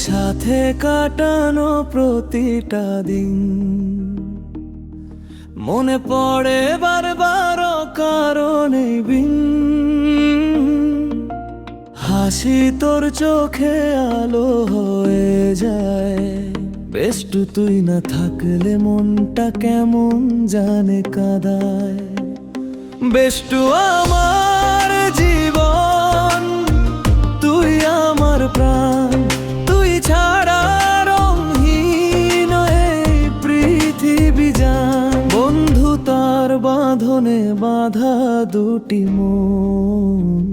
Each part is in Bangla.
সাথে কাটানো প্রতিটা দিন মনে পড়ে বারবার কারণে বিন হাসি তোর চোখে আলো হয়ে যায়। বেষ্টু তুই না থাকলে মনটা কেমন জানে কাঁদায়। বেষ্টু আমার জীবন, তুই আমার প্রাণ, তুই ছাড়া রঙহীন এই পৃথিবী জান। বন্ধু তার বাঁধনে বাঁধা দুটি মন,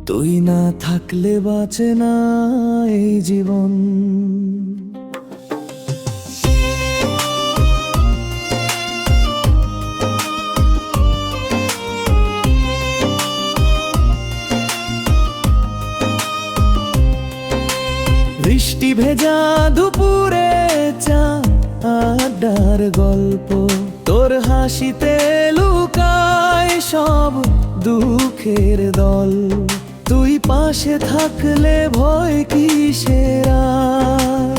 তুই না থাকলে বাঁচে না এই জীবন। বৃষ্টি ভেজা দুপুরে চা আড্ডার গল্প, তোর হাসিতে লুকায় সব দুঃখের দল। তুই পাশে থাকলে ভয় কিসের আর,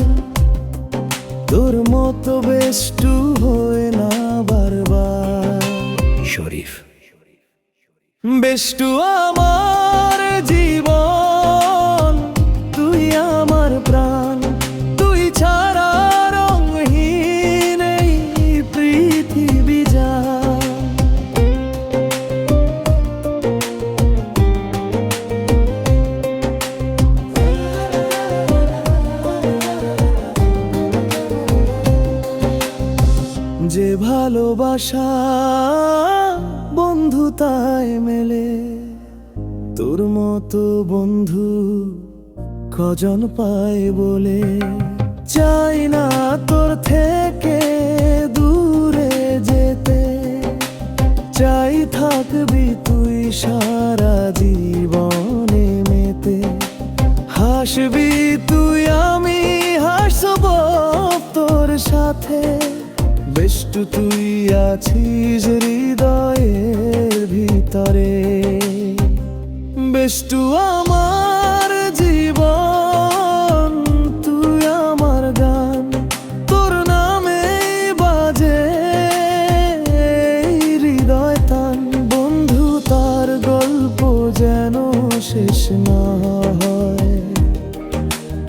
তোর মতো বেষ্টু হয় না বারবার। শরীফ। বেষ্টু আমার জীবন, তুই আমার প্রাণ, তুই ছাড়া রঙহীন এই পৃথিবী জান। যে ভালোবাসা বন্ধুতায় মেলে, তোর মতো বন্ধু কজন পায় বলে। চাই না তোর থেকে দূরে যেতে, চাই থাকবি তুই সারা জীবনে মেতে। হাসবি তুই আমি হাসব তোর সাথে, বেষ্টু তুই আছিস হৃদয়ের ভিতরে। বেষ্টু আমার জীবন, তুই আমার গান, তোর নামে বাজে হৃদয় তান। বন্ধু তার গল্প যেন শেষ না হয়,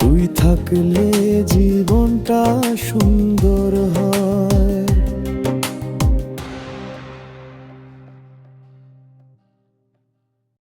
তুই থাকলে জীবনটা সুন্দর হয়।